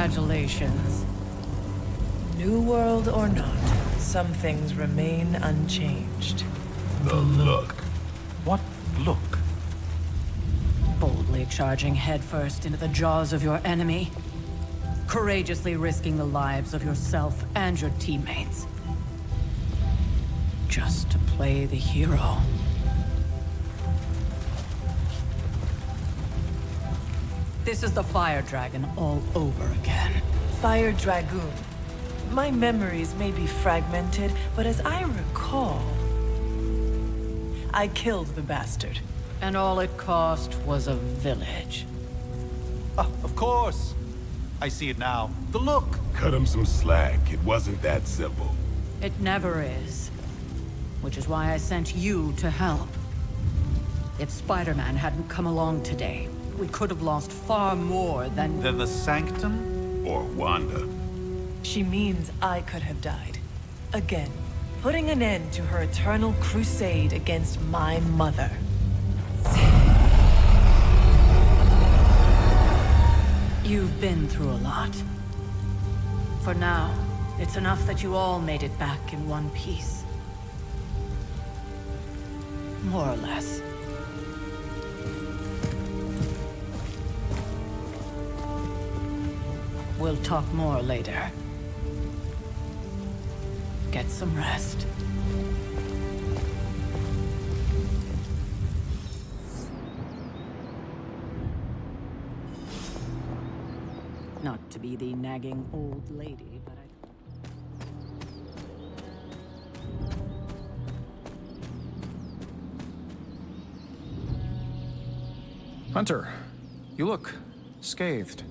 Congratulations. New world or not, some things remain unchanged. The look. What look? Boldly charging headfirst into the jaws of your enemy. Courageously risking the lives of yourself and your teammates. Just to play the hero. This is the Fire Dragon all over again. Fire Dragoon. My memories may be fragmented, but as I recall, I killed the bastard. And all it cost was a village. Oh, of course. I see it now. The look. Cut him some slack. It wasn't that simple. It never is. Which is why I sent you to help. If Spider-Man hadn't come along today, we could have lost far more than... Then the Sanctum? Or Wanda. She means I could have died. Again, putting an end to her eternal crusade against my mother. You've been through a lot. For now, it's enough that you all made it back in one piece. More or less. We'll talk more later. Get some rest. Not to be the nagging old lady, but Hunter, you look scathed.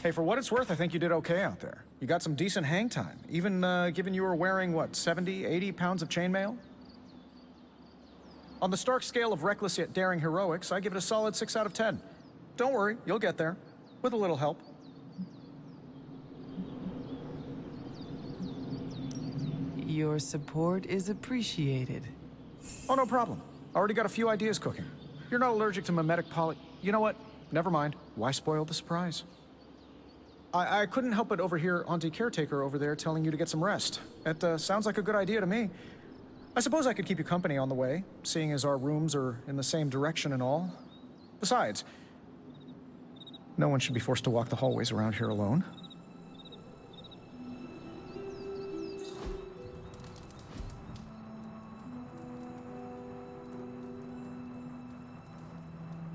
Hey, for what it's worth, I think you did okay out there. You got some decent hang time, even given you were wearing, what, 70, 80 pounds of chainmail? On the Stark scale of reckless yet daring heroics, I give it a solid 6 out of 10. Don't worry, you'll get there. With a little help. Your support is appreciated. Oh, no problem. Already got a few ideas cooking. You're not allergic to mimetic poly... You know what? Never mind. Why spoil the surprise? I couldn't help but overhear Auntie Caretaker over there telling you to get some rest. It sounds like a good idea to me. I suppose I could keep you company on the way, seeing as our rooms are in the same direction and all. Besides, no one should be forced to walk the hallways around here alone.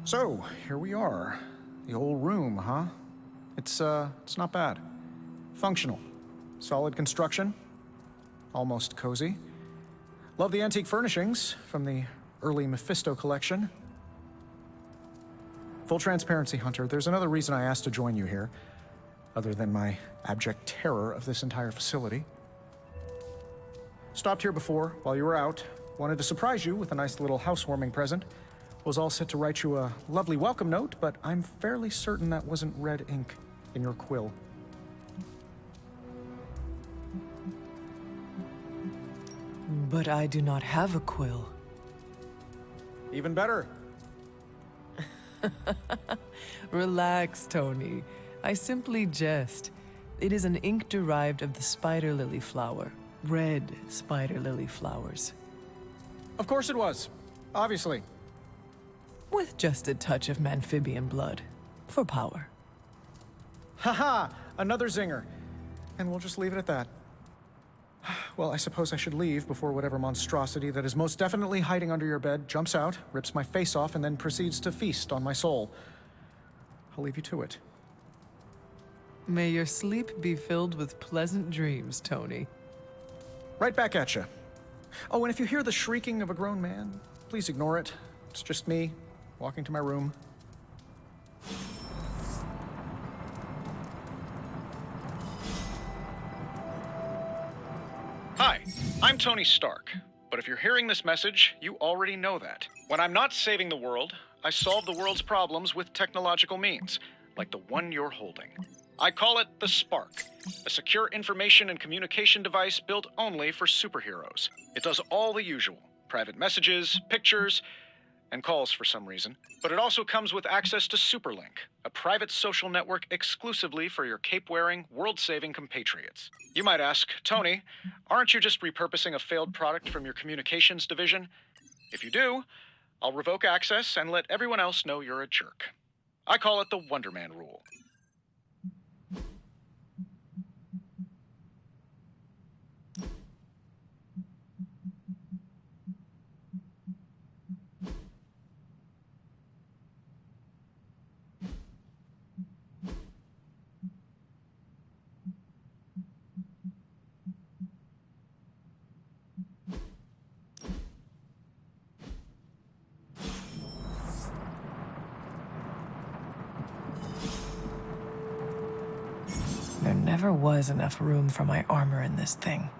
So, here we are. The old room, huh? It's not bad. Functional. Solid construction. Almost cozy. Love the antique furnishings from the early Mephisto collection. Full transparency, Hunter, there's another reason I asked to join you here, other than my abject terror of this entire facility. Stopped here before, while you were out. Wanted to surprise you with a nice little housewarming present. Was all set to write you a lovely welcome note, but I'm fairly certain that wasn't red ink in your quill. But I do not have a quill. Even better. Relax, Tony. I simply jest. It is an ink derived of the spider lily flower. Red spider lily flowers. Of course it was. Obviously. With just a touch of amphibian blood. For power. Haha! Another zinger. And we'll just leave it at that. Well, I suppose I should leave before whatever monstrosity that is most definitely hiding under your bed jumps out, rips my face off, and then proceeds to feast on my soul. I'll leave you to it. May your sleep be filled with pleasant dreams, Tony. Right back at you. Oh, and if you hear the shrieking of a grown man, please ignore it. It's just me, walking to my room. Hi, I'm Tony Stark. But if you're hearing this message, you already know that. When I'm not saving the world, I solve the world's problems with technological means, like the one you're holding. I call it the Spark, a secure information and communication device built only for superheroes. It does all the usual: private messages, pictures, and calls for some reason. But it also comes with access to Superlink, a private social network exclusively for your cape-wearing, world-saving compatriots. You might ask, Tony, aren't you just repurposing a failed product from your communications division? If you do, I'll revoke access and let everyone else know you're a jerk. I call it the Wonder Man rule. There never was enough room for my armor in this thing.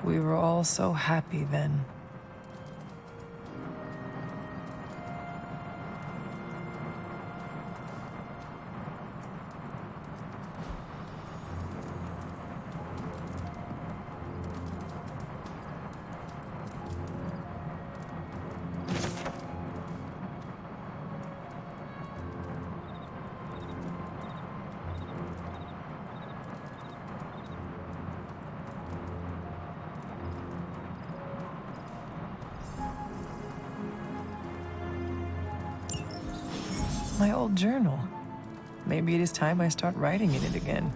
We were all so happy then. My old journal. Maybe it is time I start writing in it again.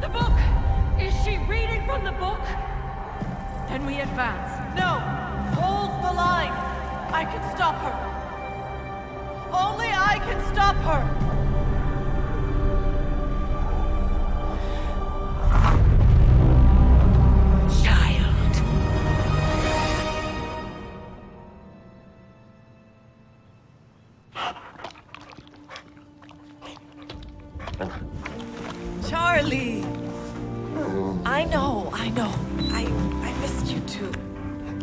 The book! Is she reading from the book? Then we advance. No! Hold the line! I can stop her! Only I can stop her! Charlie! I know. I missed you too.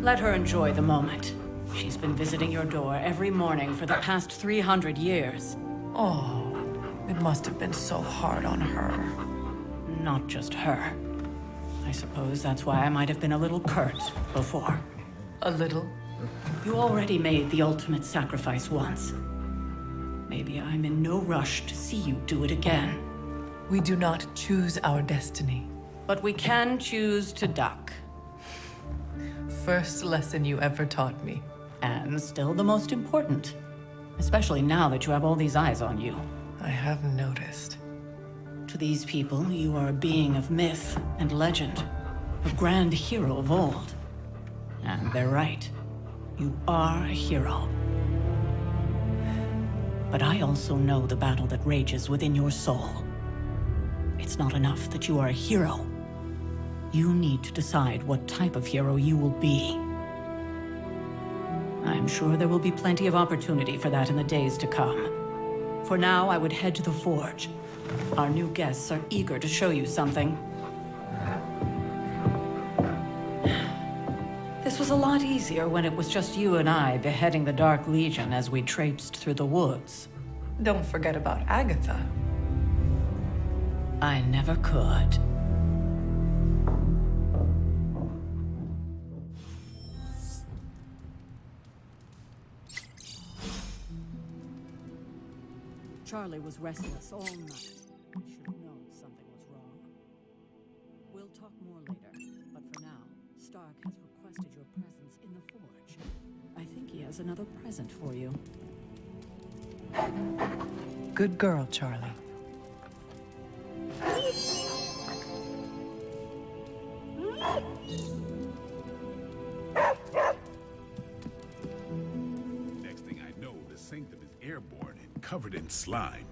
Let her enjoy the moment. She's been visiting your door every morning for the past 300 years. Oh, it must have been so hard on her. Not just her. I suppose that's why I might have been a little curt before. A little? You already made the ultimate sacrifice once. Maybe I'm in no rush to see you do it again. We do not choose our destiny. But we can choose to duck. First lesson you ever taught me. And still the most important. Especially now that you have all these eyes on you. I have noticed. To these people, you are a being of myth and legend. A grand hero of old. And they're right. You are a hero. But I also know the battle that rages within your soul. It's not enough that you are a hero. You need to decide what type of hero you will be. I'm sure there will be plenty of opportunity for that in the days to come. For now, I would head to the Forge. Our new guests are eager to show you something. This was a lot easier when it was just you and I beheading the Dark Legion as we traipsed through the woods. Don't forget about Agatha. I never could. Charlie was restless all night. I should have known something was wrong. We'll talk more later, but for now, Stark has requested your presence in the Forge. I think he has another present for you. Good girl, Charlie. Next thing I know, the Sanctum is airborne and covered in slime.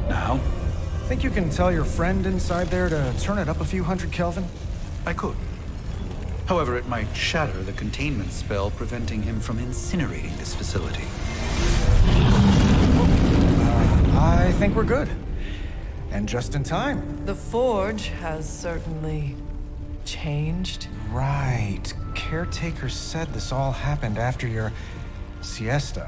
Now? Think you can tell your friend inside there to turn it up a few hundred Kelvin? I could. However, it might shatter the containment spell preventing him from incinerating this facility. I think we're good. And just in time. The Forge has certainly changed. Right. Caretaker said this all happened after your siesta.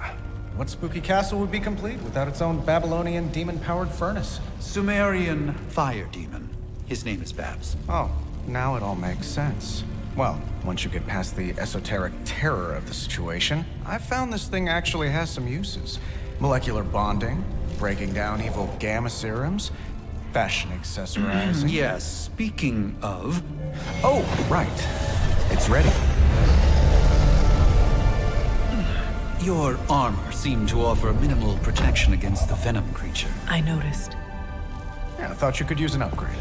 What spooky castle would be complete without its own Babylonian demon-powered furnace? Sumerian fire demon. His name is Babs. Oh, now it all makes sense. Well, once you get past the esoteric terror of the situation, I've found this thing actually has some uses. Molecular bonding, breaking down evil gamma serums, fashion accessorizing. Yes, speaking of... Oh, right. It's ready. Your armor seemed to offer minimal protection against the venom creature. I noticed. Yeah, I thought you could use an upgrade.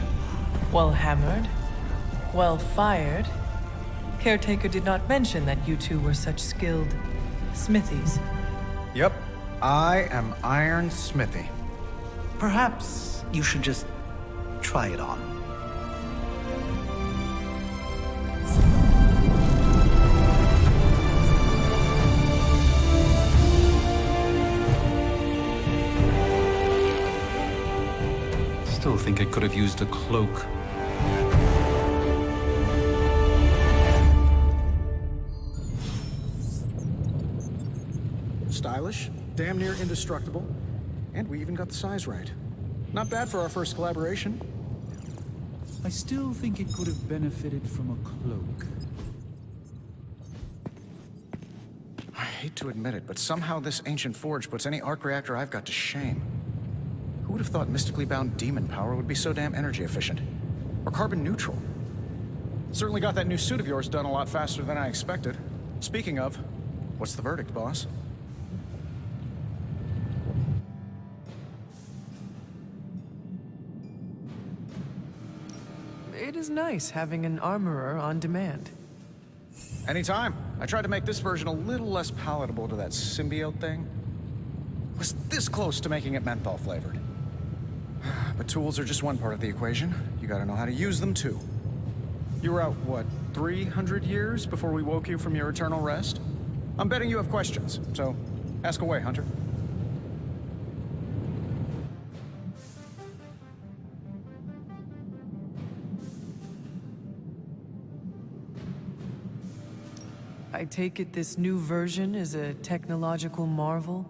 Well hammered. Well fired. Caretaker did not mention that you two were such skilled smithies. Yep. I am Iron Smithy. Perhaps you should just try it on. Still think I could have used a cloak. Stylish, damn near indestructible, and we even got the size right. Not bad for our first collaboration. I still think it could have benefited from a cloak. I hate to admit it, but somehow this ancient forge puts any arc reactor I've got to shame. Who would have thought mystically bound demon power would be so damn energy efficient? Or carbon neutral? Certainly got that new suit of yours done a lot faster than I expected. Speaking of, what's the verdict, boss? It is nice having an armorer on demand. Anytime. I tried to make this version a little less palatable to that symbiote thing. Was this close to making it menthol flavored. But tools are just one part of the equation. You gotta know how to use them too. You were out, what, 300 years before we woke you from your eternal rest? I'm betting you have questions, so ask away, Hunter. I take it this new version is a technological marvel?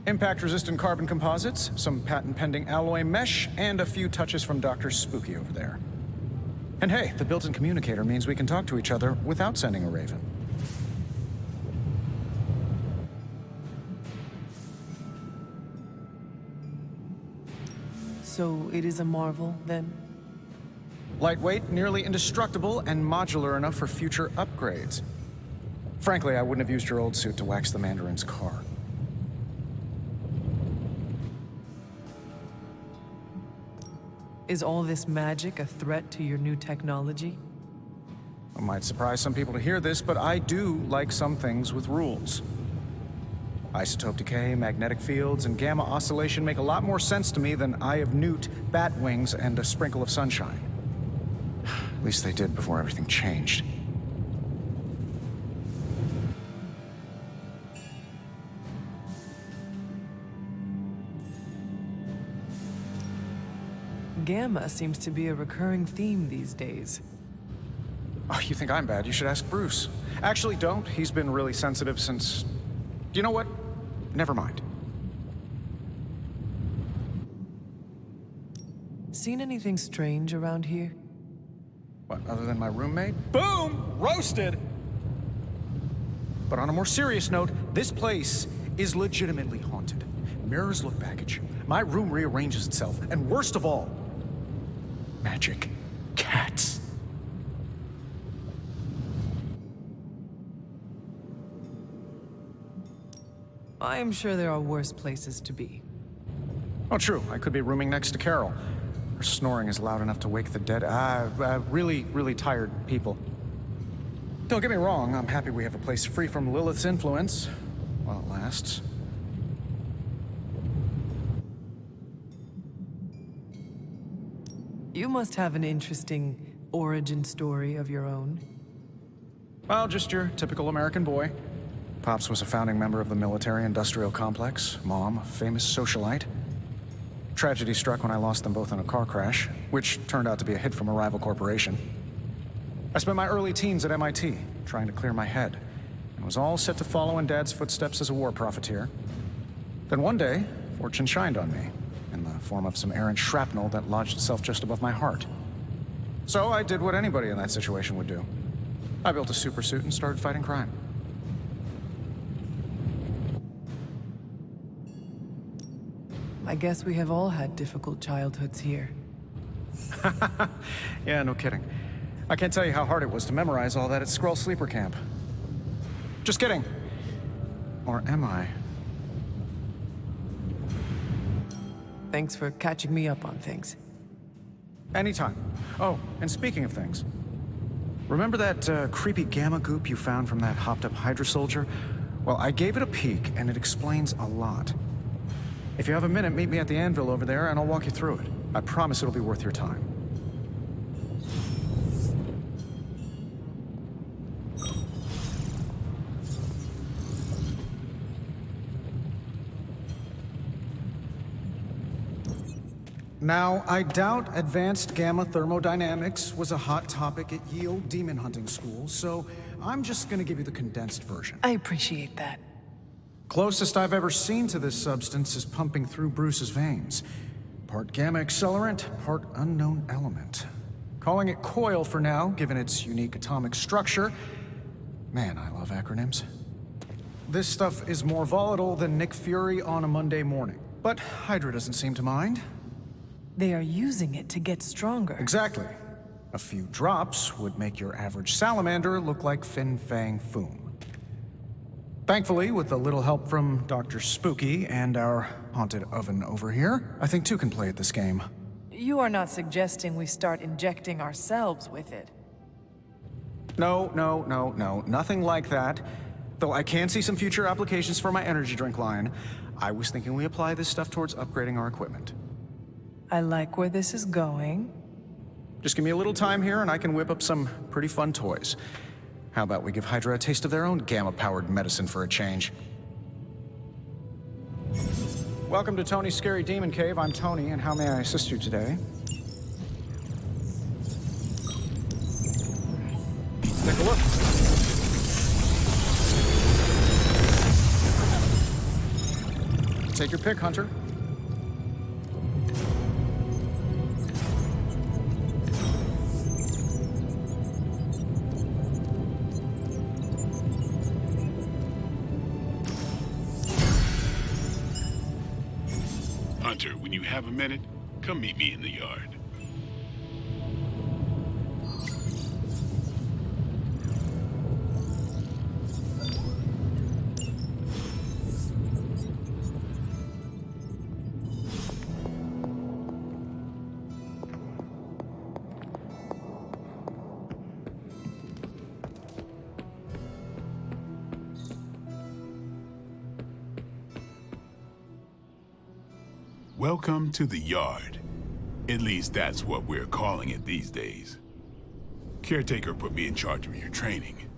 Impact-resistant carbon composites, some patent-pending alloy mesh, and a few touches from Dr. Spooky over there. And hey, the built-in communicator means we can talk to each other without sending a raven. So it is a marvel, then? Lightweight, nearly indestructible, and modular enough for future upgrades. Frankly, I wouldn't have used your old suit to wax the Mandarin's car. Is all this magic a threat to your new technology? It might surprise some people to hear this, but I do like some things with rules. Isotope decay, magnetic fields, and gamma oscillation make a lot more sense to me than Eye of Newt, bat wings, and a sprinkle of sunshine. At least they did before everything changed. Gamma seems to be a recurring theme these days. Oh, you think I'm bad? You should ask Bruce. Actually, don't. He's been really sensitive since... You know what? Never mind. Seen anything strange around here? What, other than my roommate? Boom! Roasted! But on a more serious note, this place is legitimately haunted. Mirrors look back at you. My room rearranges itself. And worst of all, magic cats. I am sure there are worse places to be. Oh, true. I could be rooming next to Carol. Her snoring is loud enough to wake the dead. Really, really tired people. Don't get me wrong, I'm happy we have a place free from Lilith's influence. While it lasts. You must have an interesting origin story of your own. Well, just your typical American boy. Pops was a founding member of the military-industrial complex. Mom, a famous socialite. Tragedy struck when I lost them both in a car crash, which turned out to be a hit from a rival corporation. I spent my early teens at MIT, trying to clear my head, and was all set to follow in Dad's footsteps as a war profiteer. Then one day, fortune shined on me, in the form of some errant shrapnel that lodged itself just above my heart. So I did what anybody in that situation would do. I built a supersuit and started fighting crime. I guess we have all had difficult childhoods here. Yeah, no kidding. I can't tell you how hard it was to memorize all that at Skrull Sleeper Camp. Just kidding. Or am I? Thanks for catching me up on things. Anytime. Oh, and speaking of things, remember that creepy gamma goop you found from that hopped-up Hydra soldier? Well, I gave it a peek, and it explains a lot. If you have a minute, meet me at the anvil over there, and I'll walk you through it. I promise it'll be worth your time. Now, I doubt advanced gamma thermodynamics was a hot topic at Yield Demon Hunting School, so I'm just gonna give you the condensed version. I appreciate that. Closest I've ever seen to this substance is pumping through Bruce's veins. Part gamma accelerant, part unknown element. Calling it Coil for now, given its unique atomic structure. Man, I love acronyms. This stuff is more volatile than Nick Fury on a Monday morning. But Hydra doesn't seem to mind. They are using it to get stronger. Exactly. A few drops would make your average salamander look like Fin Fang Foom. Thankfully, with a little help from Dr. Spooky and our haunted oven over here, I think two can play at this game. You are not suggesting we start injecting ourselves with it. No, nothing like that. Though I can see some future applications for my energy drink line. I was thinking we apply this stuff towards upgrading our equipment. I like where this is going. Just give me a little time here and I can whip up some pretty fun toys. How about we give Hydra a taste of their own gamma-powered medicine for a change? Welcome to Tony's Scary Demon Cave. I'm Tony, and how may I assist you today? Take a look. Take your pick, Hunter. Hunter, when you have a minute, come meet me in the yard. Welcome to the yard. At least that's what we're calling it these days. Caretaker put me in charge of your training.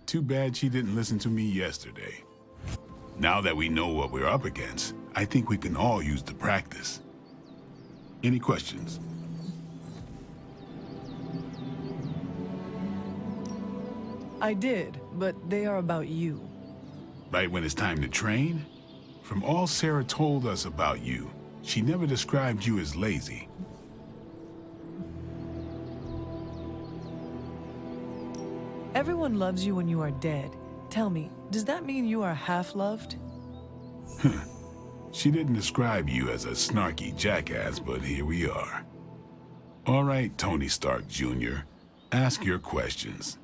Too bad she didn't listen to me yesterday. Now that we know what we're up against, I think we can all use the practice. Any questions? I did, but they are about you. Right when it's time to train? From all Sarah told us about you, she never described you as lazy. Everyone loves you when you are dead. Tell me, does that mean you are half-loved? She didn't describe you as a snarky jackass, but here we are. All right, Tony Stark Jr., ask your questions.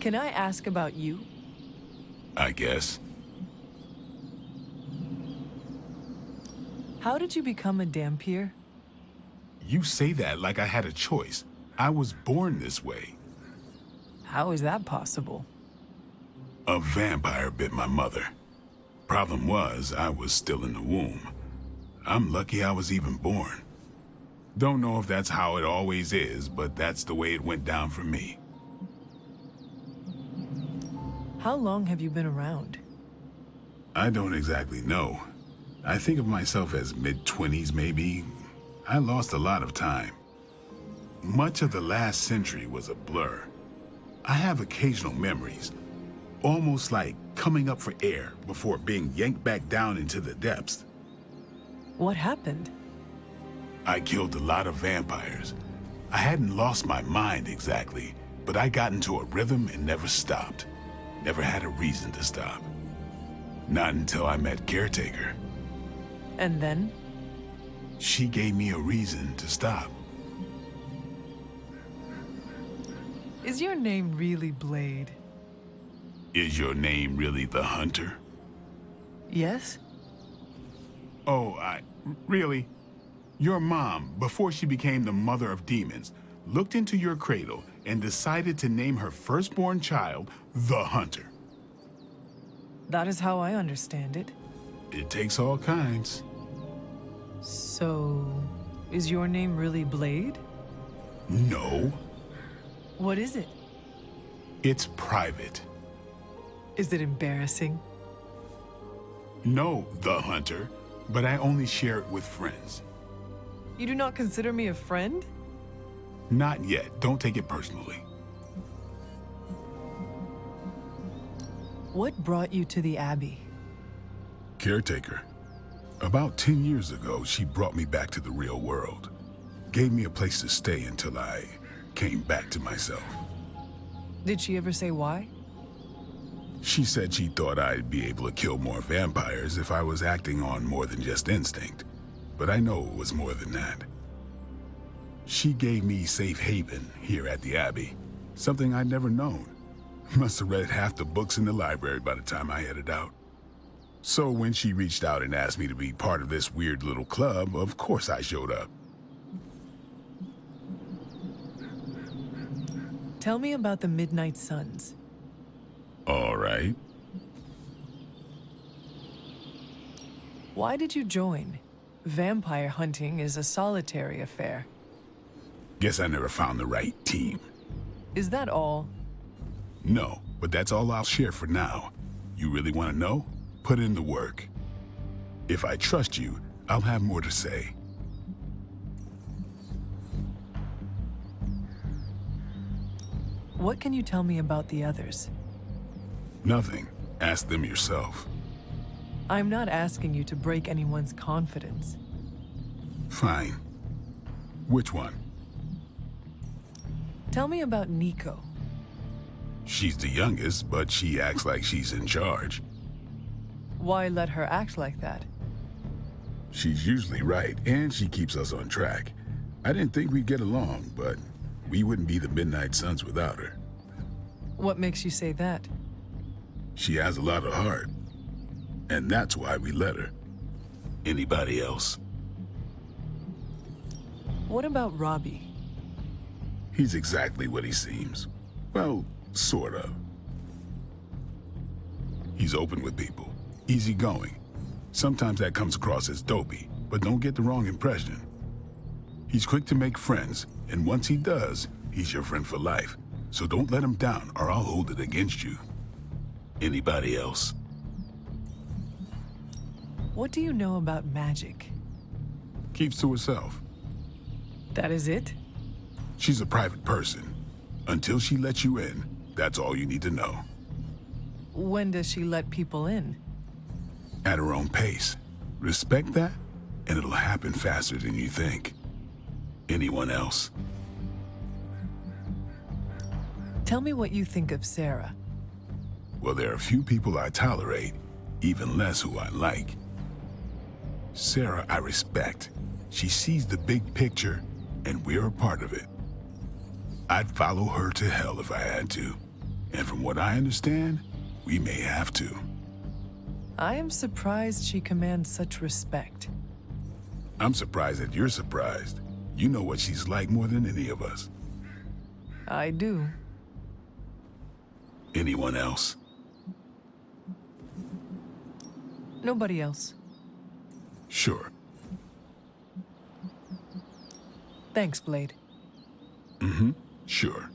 Can I ask about you? I guess. How did you become a Dhampir? You say that like I had a choice. I was born this way. How is that possible? A vampire bit my mother. Problem was, I was still in the womb. I'm lucky I was even born. Don't know if that's how it always is, but that's the way it went down for me. How long have you been around? I don't exactly know. I think of myself as mid-20s, maybe. I lost a lot of time. Much of the last century was a blur. I have occasional memories, almost like coming up for air before being yanked back down into the depths. What happened? I killed a lot of vampires. I hadn't lost my mind exactly, but I got into a rhythm and never stopped. Never had a reason to stop. Not until I met Caretaker. And then? She gave me a reason to stop. Is your name really Blade? Is your name really the Hunter? Yes? Oh, really? Your mom, before she became the mother of demons, looked into your cradle and decided to name her firstborn child the Hunter. That is how I understand it. It takes all kinds. So, is your name really Blade? No, What is it? it's private. Is it embarrassing? No, the Hunter, but I only share it with friends. You do not consider me a friend? Not yet. Don't take it personally. What brought you to the Abbey? Caretaker. About 10 years ago, she brought me back to the real world. Gave me a place to stay until I came back to myself. Did she ever say why? She said she thought I'd be able to kill more vampires if I was acting on more than just instinct. But I know it was more than that. She gave me safe haven here at the Abbey. Something I'd never known. Must have read half the books in the library by the time I headed out. So when she reached out and asked me to be part of this weird little club, of course I showed up. Tell me about the Midnight Suns. All right. Why did you join? Vampire hunting is a solitary affair. Guess I never found the right team. Is that all? No, but that's all I'll share for now. You really want to know? Put in the work. If I trust you, I'll have more to say. What can you tell me about the others? Nothing. Ask them yourself. I'm not asking you to break anyone's confidence. Fine. Which one? Tell me about Nico. She's the youngest, but she acts like she's in charge. Why let her act like that? She's usually right, and she keeps us on track. I didn't think we'd get along, but we wouldn't be the Midnight Suns without her. What makes you say that? She has a lot of heart, and that's why we let her. Anybody else? What about Robbie? He's exactly what he seems. Well, sort of. He's open with people, easygoing. Sometimes that comes across as dopey, but don't get the wrong impression. He's quick to make friends, and once he does, he's your friend for life. So don't let him down, or I'll hold it against you. Anybody else? What do you know about magic? Keeps to herself. That is it? She's a private person. Until she lets you in, that's all you need to know. When does she let people in? At her own pace. Respect that, and it'll happen faster than you think. Anyone else? Tell me what you think of Sarah. Well, there are few people I tolerate, even less who I like. Sarah, I respect. She sees the big picture, and we're a part of it. I'd follow her to hell if I had to. And from what I understand, we may have to. I am surprised she commands such respect. I'm surprised that you're surprised. You know what she's like more than any of us. I do. Anyone else? Nobody else. Sure. Thanks, Blade. Mm-hmm. Sure.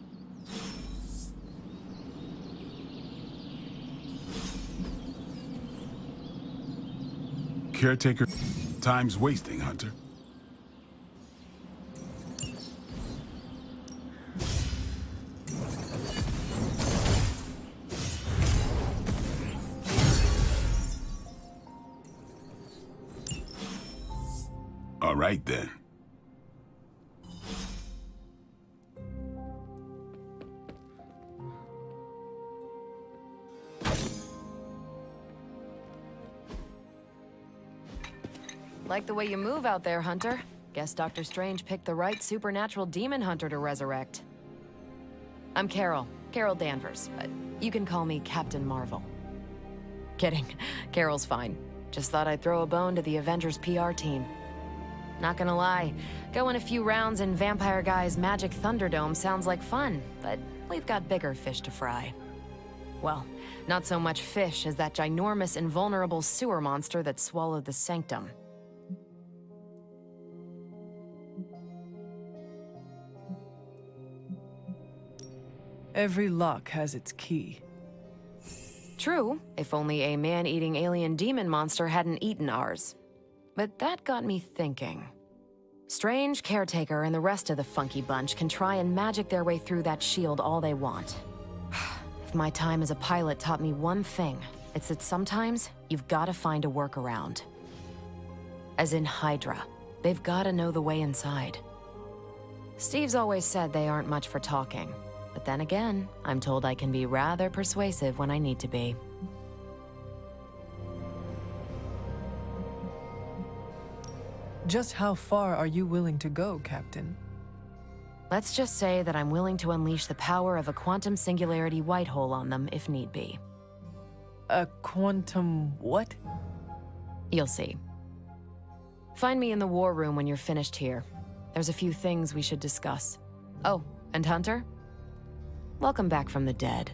Caretaker, time's wasting, Hunter. All right, then. Like the way you move out there, Hunter. Guess Dr. Strange picked the right supernatural demon hunter to resurrect. I'm Carol Danvers, but you can call me Captain Marvel. Kidding, Carol's fine. Just thought I'd throw a bone to the Avengers PR team. Not gonna lie, going a few rounds in Vampire Guy's Magic Thunderdome sounds like fun, but we've got bigger fish to fry. Well, not so much fish as that ginormous invulnerable sewer monster that swallowed the Sanctum. Every lock has its key. True, if only a man-eating alien demon monster hadn't eaten ours. But that got me thinking. Strange, Caretaker, and the rest of the funky bunch can try and magic their way through that shield all they want. If my time as a pilot taught me one thing, it's that sometimes you've got to find a workaround. As in Hydra, they've got to know the way inside. Steve's always said they aren't much for talking. But then again, I'm told I can be rather persuasive when I need to be. Just how far are you willing to go, Captain? Let's just say that I'm willing to unleash the power of a quantum singularity white hole on them if need be. A quantum what? You'll see. Find me in the war room when you're finished here. There's a few things we should discuss. Oh, and Hunter? Welcome back from the dead.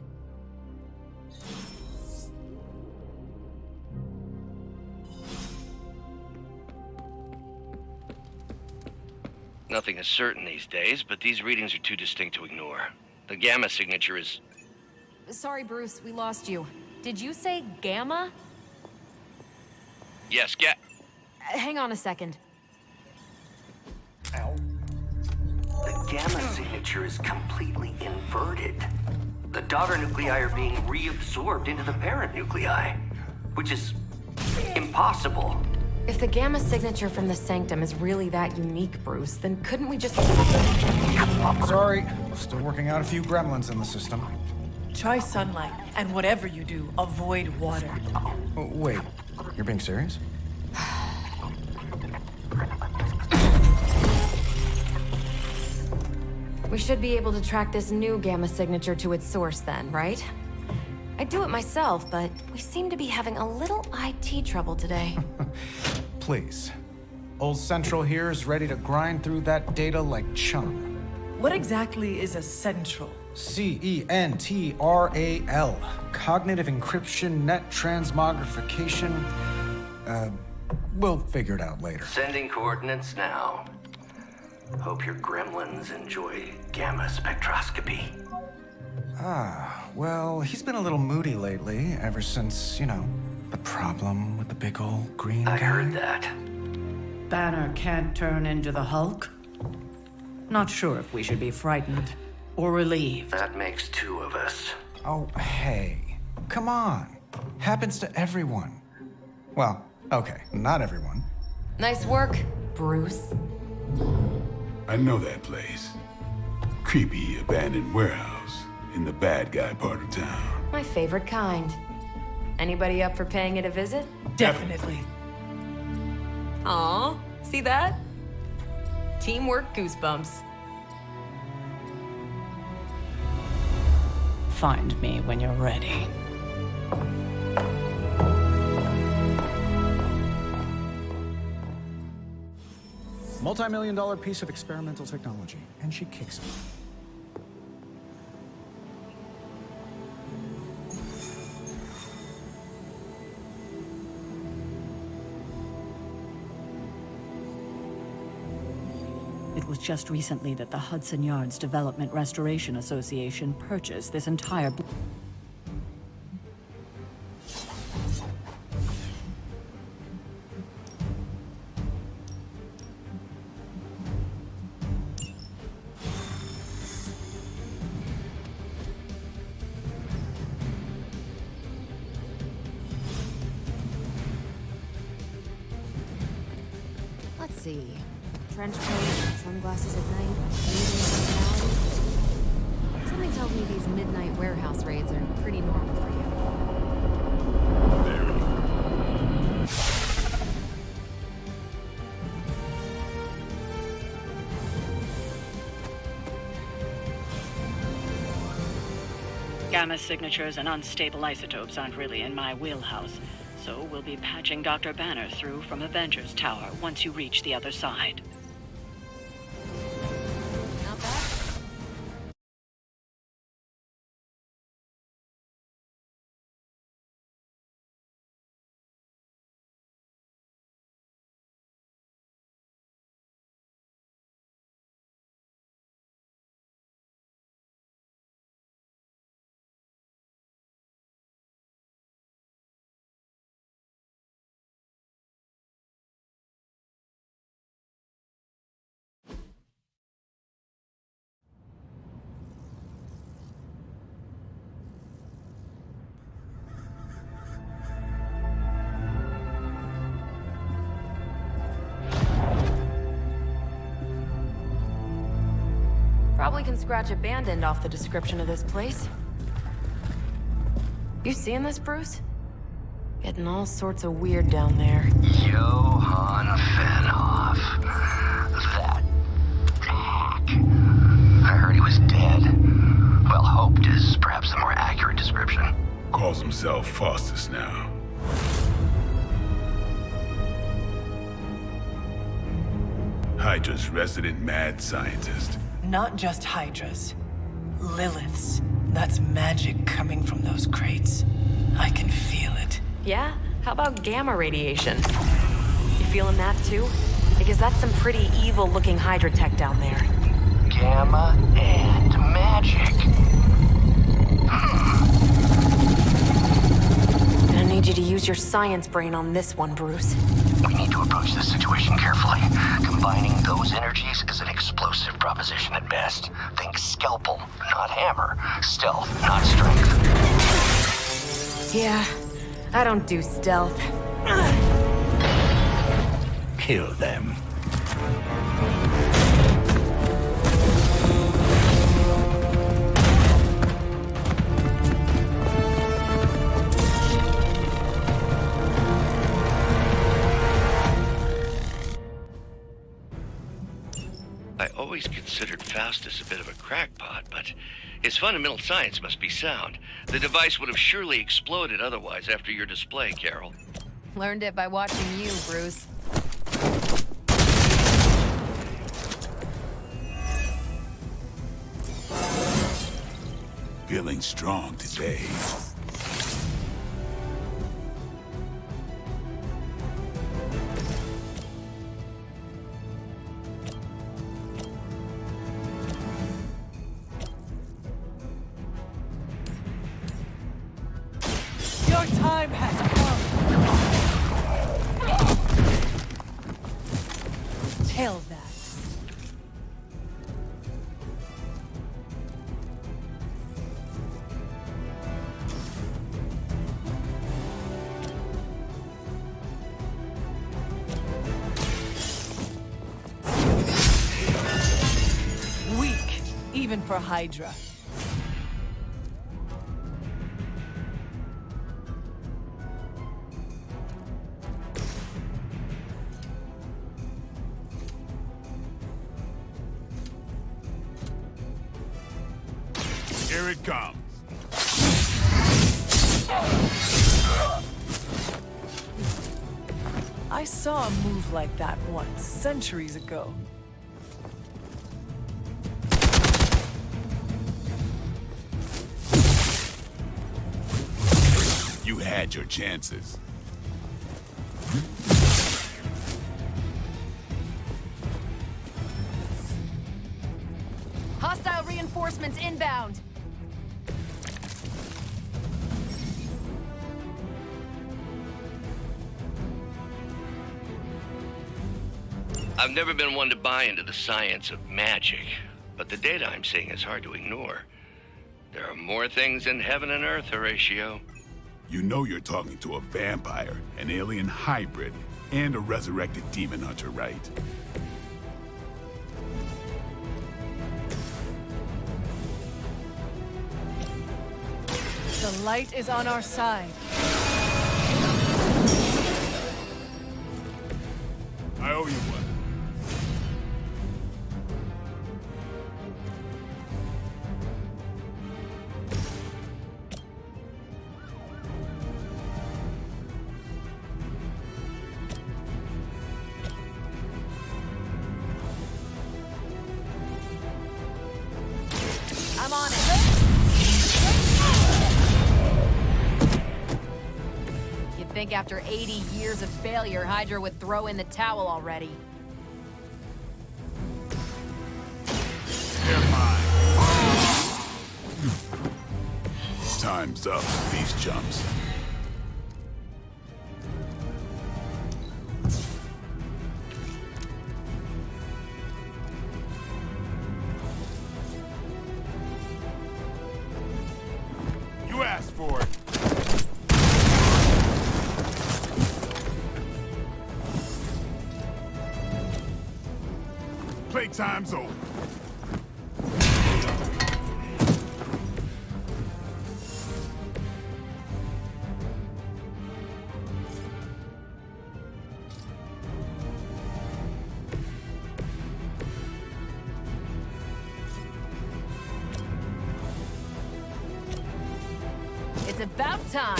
Nothing is certain these days, but these readings are too distinct to ignore. The gamma signature is... Sorry, Bruce, we lost you. Did you say gamma? Yes, Hang on a second. The gamma signature is completely inverted. The daughter nuclei are being reabsorbed into the parent nuclei, which is impossible. If the gamma signature from the Sanctum is really that unique, Bruce, then couldn't we just... Sorry, still working out a few gremlins in the system. Try sunlight, and whatever you do, avoid water. Oh, wait, you're being serious? We should be able to track this new gamma signature to its source then, right? I'd do it myself, but we seem to be having a little IT trouble today. Please. Old Central here is ready to grind through that data like chum. What exactly is a central? CENTRAL. Cognitive encryption, net transmogrification. We'll figure it out later. Sending coordinates now. Hope your gremlins enjoy gamma spectroscopy. Well, he's been a little moody lately, ever since, the problem with the big old green guy. I heard that. Banner can't turn into the Hulk? Not sure if we should be frightened or relieved. That makes two of us. Oh, hey. Come on. Happens to everyone. Well, okay, not everyone. Nice work, Bruce. I know that place. Creepy abandoned warehouse. in the bad guy part of town. My favorite kind. Anybody up for paying it a visit? Definitely. Aw, see that? Teamwork goosebumps. Find me when you're ready. Multi-million-dollar piece of experimental technology, and she kicks it. It was just recently that the Hudson Yards Development Restoration Association purchased this entire... Let's see. Trench coat, sunglasses at night, medium personality. Something tells me these midnight warehouse raids are pretty normal for you. Gamma signatures and unstable isotopes aren't really in my wheelhouse, so we'll be patching Dr. Banner through from Avengers Tower once you reach the other side. Not bad. Probably can scratch abandoned off the description of this place. You seeing this, Bruce? Getting all sorts of weird down there. Johann Fenhoff. That hack. I heard he was dead. Well, hoped is perhaps the more accurate description. Calls himself Faustus now. Hydra's resident mad scientist. Not just Hydras. Liliths. That's magic coming from those crates. I can feel it. Yeah? How about gamma radiation? You feeling that too? Because that's some pretty evil-looking Hydra tech down there. Gamma and magic. Gonna need you to use your science brain on this one, Bruce. We need to approach this situation carefully. Combining those energies is an explosive proposition at best. Think scalpel, not hammer. Stealth, not strength. Yeah, I don't do stealth. Kill them. I always considered Faustus a bit of a crackpot, but his fundamental science must be sound. The device would have surely exploded otherwise after your display, Carol. Learned it by watching you, Bruce. Feeling strong today. Your time has come. Tell that. Weak, even for Hydra. Here it comes. I saw a move like that once, centuries ago. You had your chances. Hostile reinforcements inbound. I've never been one to buy into the science of magic, but the data I'm seeing is hard to ignore. There are more things in heaven and earth, Horatio. You know you're talking to a vampire, an alien hybrid, and a resurrected demon hunter, right? The light is on our side. I owe you one. I'm on it. You'd think after 80 years of failure, Hydra would throw in the towel already. They're mine. Time's up for these chumps. You asked for it. Playtime's over. It's about time.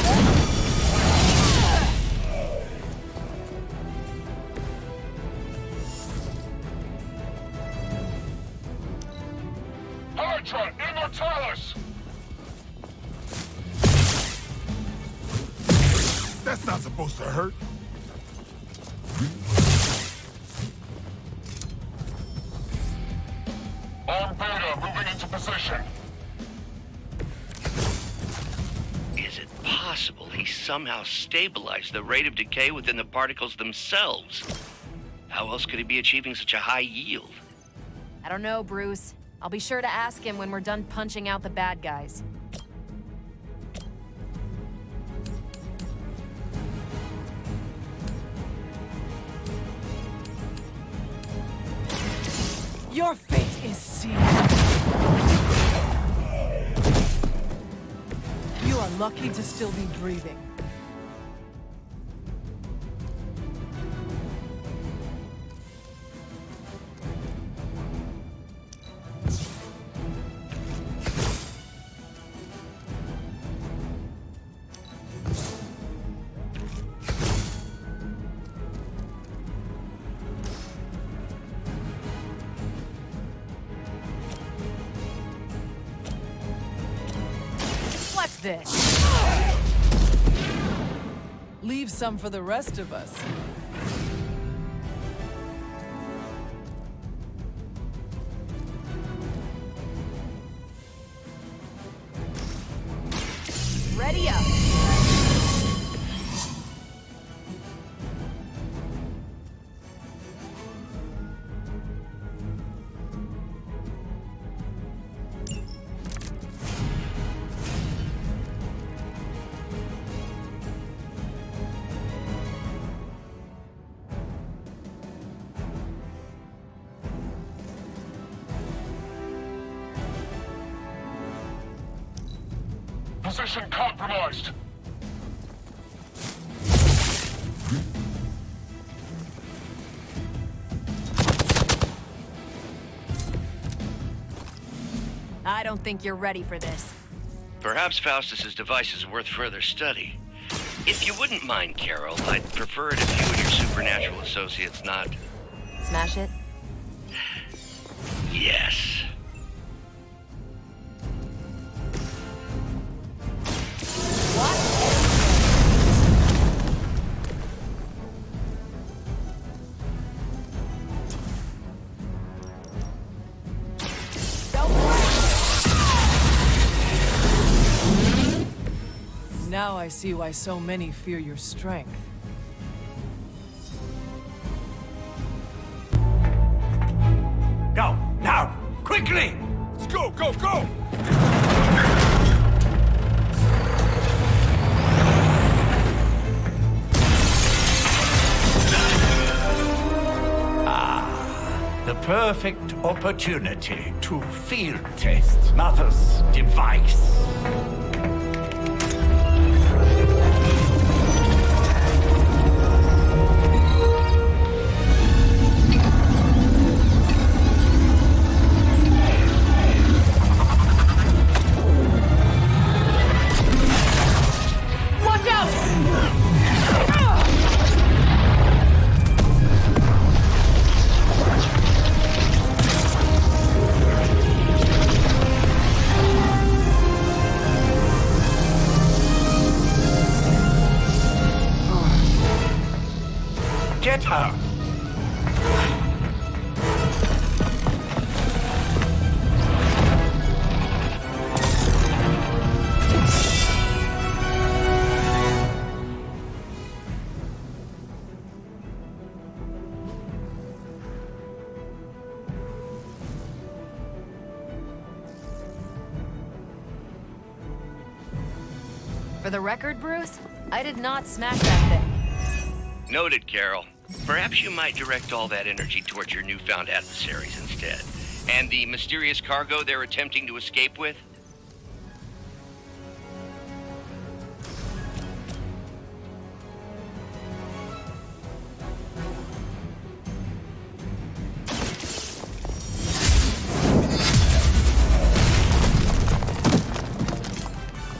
Hydra Immortalis! That's not supposed to hurt. On Beta, moving into position. Is it possible he somehow stabilized the rate of decay within the particles themselves? How else could he be achieving such a high yield? I don't know, Bruce. I'll be sure to ask him when we're done punching out the bad guys. Your fate is sealed. You are lucky to still be breathing. What's this? Leave some for the rest of us. Ready up. Position compromised. I don't think you're ready for this. Perhaps Faustus's device is worth further study. If you wouldn't mind, Carol, I'd prefer it if you and your supernatural associates not... Smash it? Yes. Now I see why so many fear your strength. Go, now, quickly! Let's go, go, go! The perfect opportunity to field test Mother's device. Watch out! Get her! For the record, Bruce, I did not smash that thing. Noted, Carol. Perhaps you might direct all that energy towards your newfound adversaries instead. And the mysterious cargo they're attempting to escape with?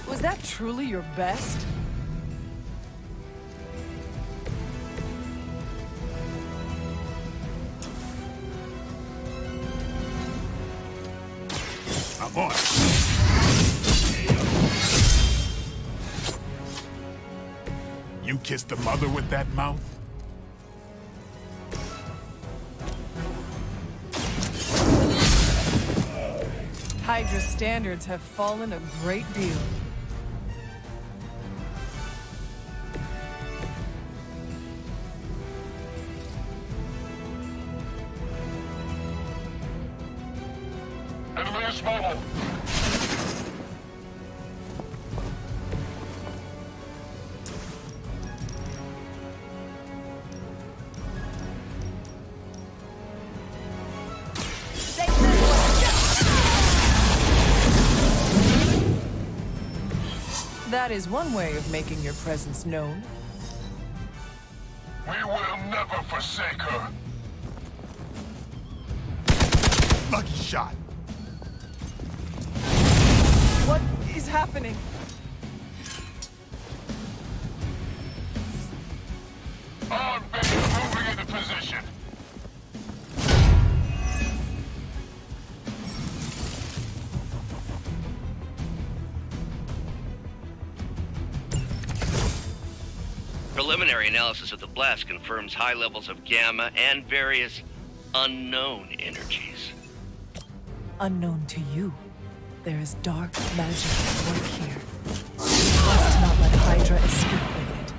Was that truly your best? I'm on. You kissed the mother with that mouth? Hydra standards have fallen a great deal. Enemy is mobile. That is one way of making your presence known. We will never forsake her. Lucky shot. What is happening? On base, moving into position. Preliminary analysis of the blast confirms high levels of gamma and various unknown energies. Unknown to you, there is dark magic at work here. You must not let Hydra escape with it.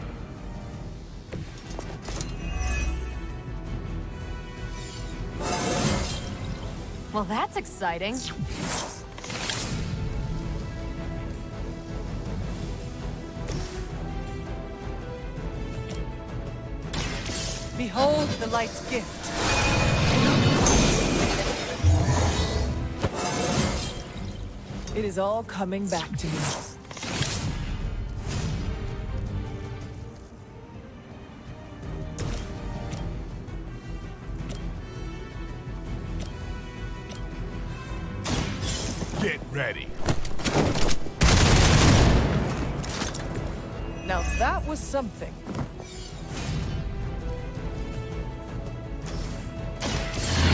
Well, that's exciting. Behold the light's gift. It is all coming back to me. Get ready. Now that was something.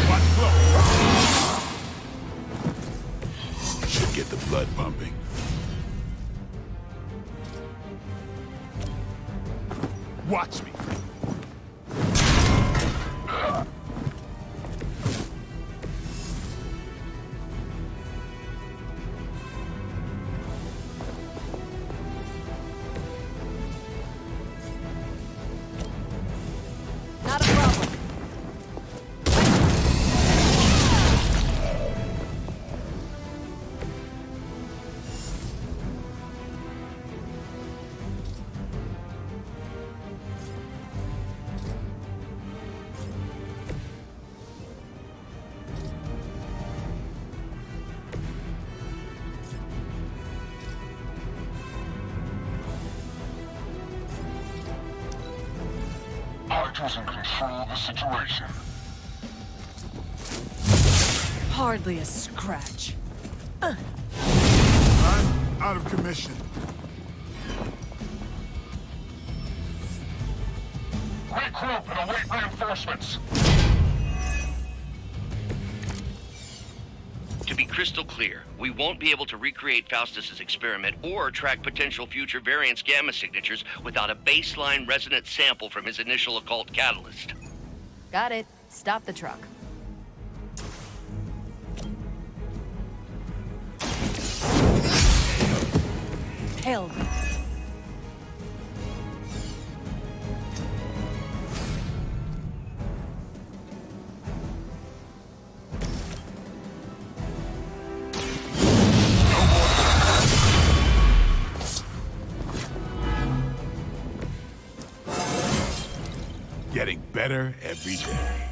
Watch close. Should get the blood pumping. Watch me. Not a problem. Hydra's in control of the situation. Hardly a scratch. I'm out of commission. Regroup and await reinforcements. To be crystal clear, we won't be able to recreate Faustus's experiment or track potential future variance gamma signatures without a baseline resonant sample from his initial occult catalyst. Got it. Stop the truck. Hell with it. Getting better every day.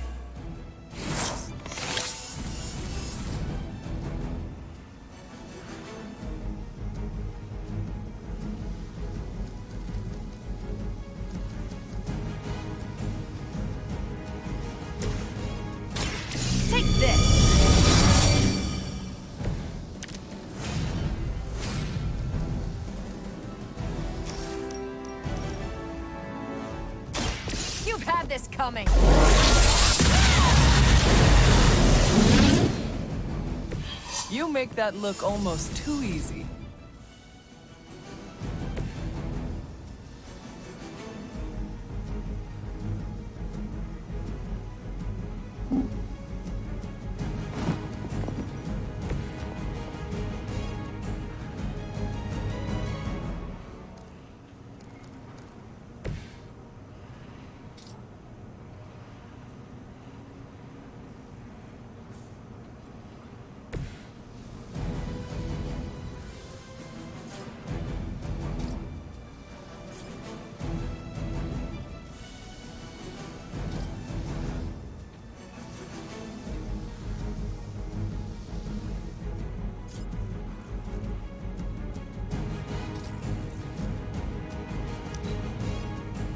Take this. You've had this coming. You make that look almost too easy.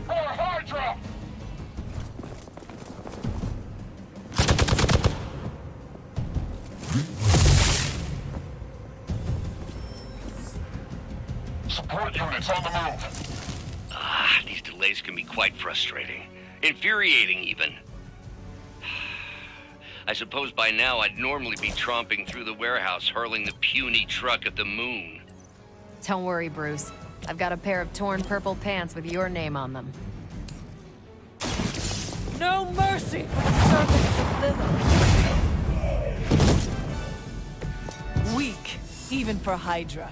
For Hydra! Support units on the move. Ah, these delays can be quite frustrating. Infuriating, even. I suppose by now I'd normally be tromping through the warehouse, hurling the puny truck at the moon. Don't worry, Bruce. I've got a pair of torn purple pants with your name on them. No mercy for the servants of Lilith. Weak, even for Hydra.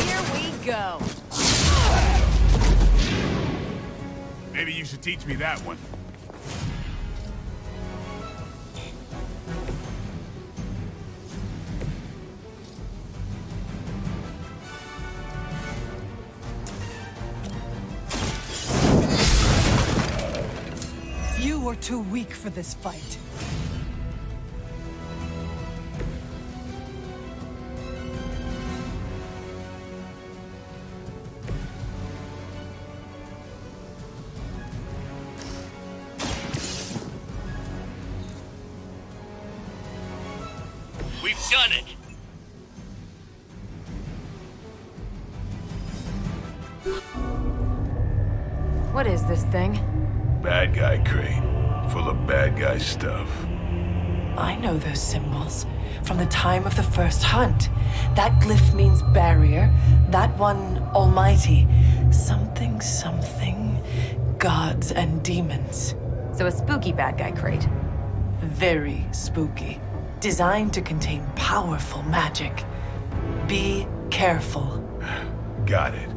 Here we go. Maybe you should teach me that one. You were too weak for this fight. We've done it! What is this thing? Bad guy crate. Full of bad guy stuff. I know those symbols from the time of the first hunt. That glyph means barrier, that one almighty. Something, something, gods and demons. So a spooky bad guy crate. Very spooky. Designed to contain powerful magic. Be careful. Got it.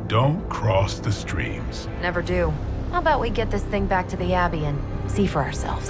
Don't cross the streams. Never do. How about we get this thing back to the Abbey and see for ourselves?